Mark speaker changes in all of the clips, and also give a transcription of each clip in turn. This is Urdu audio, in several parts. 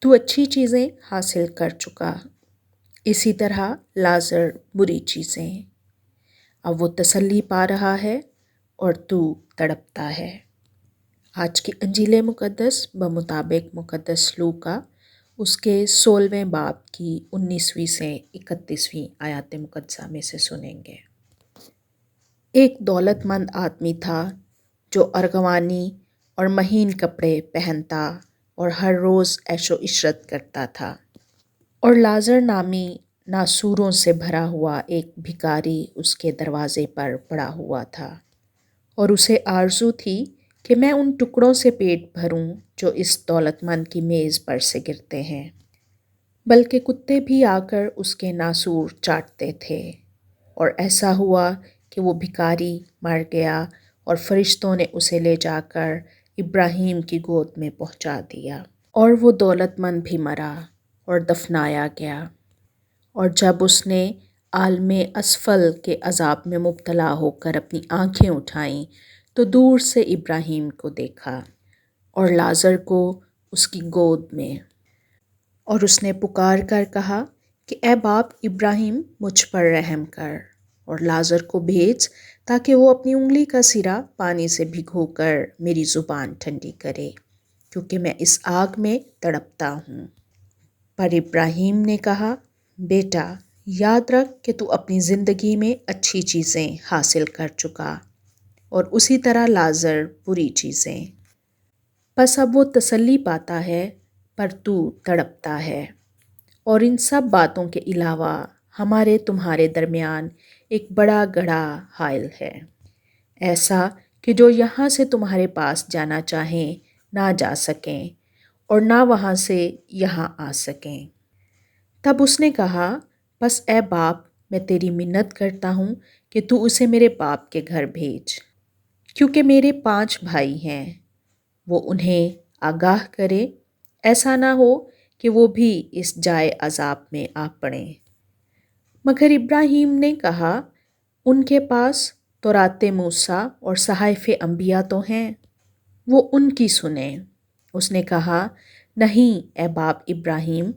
Speaker 1: تو اچھی چیزیں حاصل کر چکا، اسی طرح لازر بری چیزیں۔ اب وہ تسلی پا رہا ہے اور تو تڑپتا ہے۔ آج کی انجیل مقدس بمطابق مقدس لوکا اس کے 16ویں باب کی 19ویں سے 31ویں آیات مقدسہ میں سے سنیں گے۔ ایک دولت مند آدمی تھا جو ارغوانی اور مہین کپڑے پہنتا اور ہر روز عیش و عشرت کرتا تھا، اور لازر نامی ناسوروں سے بھرا ہوا ایک بھکاری اس کے دروازے پر پڑا ہوا تھا، اور اسے آرزو تھی کہ میں ان ٹکڑوں سے پیٹ بھروں جو اس دولت مند کی میز پر سے گرتے ہیں، بلکہ کتے بھی آ کر اس کے ناسور چاٹتے تھے۔ اور ایسا ہوا کہ وہ بھکاری مر گیا اور فرشتوں نے اسے لے جا کر ابراہیم کی گود میں پہنچا دیا، اور وہ دولت مند بھی مرا اور دفنایا گیا۔ اور جب اس نے عالم اسفل کے عذاب میں مبتلا ہو کر اپنی آنکھیں اٹھائیں تو دور سے ابراہیم کو دیکھا اور لازر کو اس کی گود میں، اور اس نے پکار کر کہا کہ اے باپ ابراہیم، مجھ پر رحم کر اور لازر کو بھیج تاکہ وہ اپنی انگلی کا سرا پانی سے بھگو کر میری زبان ٹھنڈی کرے، کیونکہ میں اس آگ میں تڑپتا ہوں۔ پر ابراہیم نے کہا، بیٹا، یاد رکھ کہ تو اپنی زندگی میں اچھی چیزیں حاصل کر چکا، اور اسی طرح لازر بری چیزیں۔ بس اب وہ تسلی پاتا ہے پر تو تڑپتا ہے۔ اور ان سب باتوں کے علاوہ ہمارے تمہارے درمیان ایک بڑا گڑھا حائل ہے، ایسا کہ جو یہاں سے تمہارے پاس جانا چاہیں نہ جا سکیں، اور نہ وہاں سے یہاں آ سکیں۔ تب اس نے کہا، بس اے باپ، میں تیری منت کرتا ہوں کہ تو اسے میرے باپ کے گھر بھیج، کیونکہ میرے 5 بھائی ہیں، وہ انہیں آگاہ کرے، ایسا نہ ہو کہ وہ بھی اس جائے عذاب میں آ پڑیں۔ مگر ابراہیم نے کہا، ان کے پاس تورات موسیٰ اور صحائف انبیاء تو ہیں، وہ ان کی سنیں۔ اس نے کہا، نہیں اے باپ ابراہیم،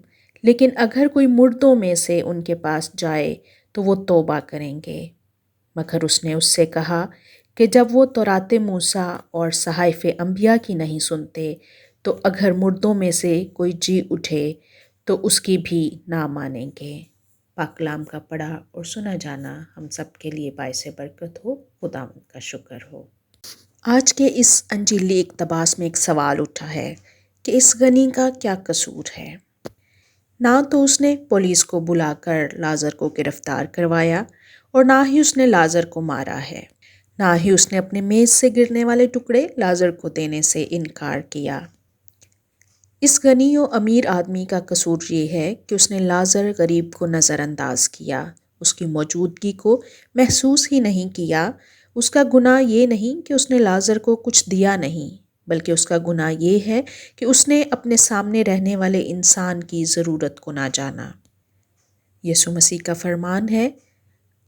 Speaker 1: لیکن اگر کوئی مردوں میں سے ان کے پاس جائے تو وہ توبہ کریں گے۔ مگر اس نے اس سے کہا کہ جب وہ تورات موسیٰ اور صحائف انبیاء کی نہیں سنتے تو اگر مردوں میں سے کوئی جی اٹھے تو اس کی بھی نہ مانیں گے۔ پاک کلام کا پڑھا اور سنا جانا ہم سب کے لیے باعث برکت ہو۔ خداوند کا شکر ہو۔ آج کے اس انجیلی اقتباس میں ایک سوال اٹھا ہے کہ اس غنی کا کیا قصور ہے؟ نہ تو اس نے پولیس کو بلا کر لازر کو گرفتار کروایا، اور نہ ہی اس نے لازر کو مارا ہے، نہ ہی اس نے اپنے میز سے گرنے والے ٹکڑے لازر کو دینے سے انکار کیا۔ اس غنی و امیر آدمی کا قصور یہ ہے کہ اس نے لازر غریب کو نظر انداز کیا، اس کی موجودگی کو محسوس ہی نہیں کیا۔ اس کا گناہ یہ نہیں کہ اس نے لازر کو کچھ دیا نہیں، بلکہ اس کا گناہ یہ ہے کہ اس نے اپنے سامنے رہنے والے انسان کی ضرورت کو نہ جانا۔ یسوع مسیح کا فرمان ہے،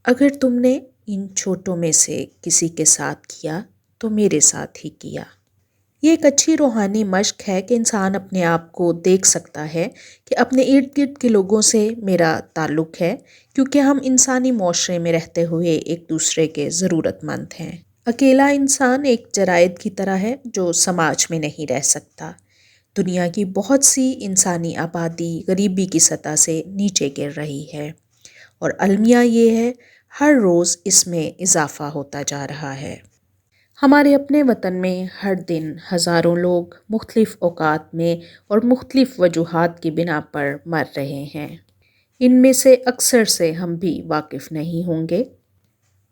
Speaker 1: اگر تم نے ان چھوٹوں میں سے کسی کے ساتھ کیا تو میرے ساتھ ہی کیا۔ یہ ایک اچھی روحانی مشق ہے کہ انسان اپنے آپ کو دیکھ سکتا ہے کہ اپنے ارد گرد کے لوگوں سے میرا تعلق ہے، کیونکہ ہم انسانی معاشرے میں رہتے ہوئے ایک دوسرے کے ضرورت مند ہیں۔ اکیلا انسان ایک جرائد کی طرح ہے جو سماج میں نہیں رہ سکتا۔ دنیا کی بہت سی انسانی آبادی غریبی کی سطح سے نیچے گر رہی ہے، اور المیہ یہ ہے، ہر روز اس میں اضافہ ہوتا جا رہا ہے۔ ہمارے اپنے وطن میں ہر دن ہزاروں لوگ مختلف اوقات میں اور مختلف وجوہات کی بنا پر مر رہے ہیں۔ ان میں سے اکثر سے ہم بھی واقف نہیں ہوں گے،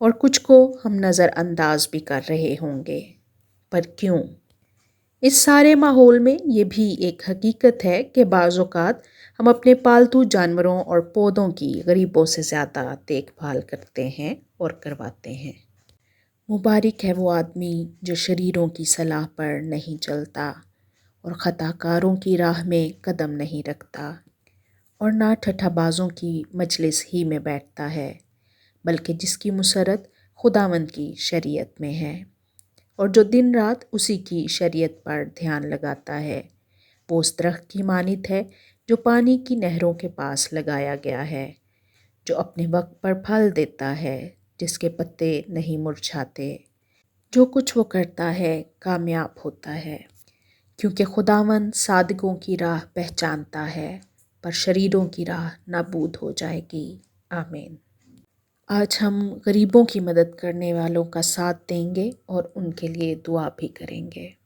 Speaker 1: اور کچھ کو ہم نظر انداز بھی کر رہے ہوں گے۔ پر کیوں؟ اس سارے ماحول میں یہ بھی ایک حقیقت ہے کہ بعض اوقات ہم اپنے پالتو جانوروں اور پودوں کی غریبوں سے زیادہ دیکھ بھال کرتے ہیں اور کرواتے ہیں۔ مبارک ہے وہ آدمی جو شریروں کی صلاح پر نہیں چلتا اور خطا کاروں کی راہ میں قدم نہیں رکھتا، اور نہ ٹھٹھا بازوں کی مجلس ہی میں بیٹھتا ہے، بلکہ جس کی مسرت خداوند کی شریعت میں ہے، اور جو دن رات اسی کی شریعت پر دھیان لگاتا ہے۔ وہ اس درخت کی مانند ہے جو پانی کی نہروں کے پاس لگایا گیا ہے، جو اپنے وقت پر پھل دیتا ہے، جس کے پتے نہیں مرجھاتے۔ جو کچھ وہ کرتا ہے کامیاب ہوتا ہے، کیونکہ خداوند صادقوں کی راہ پہچانتا ہے، پر شریروں کی راہ نابود ہو جائے گی۔ آمین۔ آج ہم غریبوں کی مدد کرنے والوں کا ساتھ دیں گے اور ان کے لیے دعا بھی کریں گے۔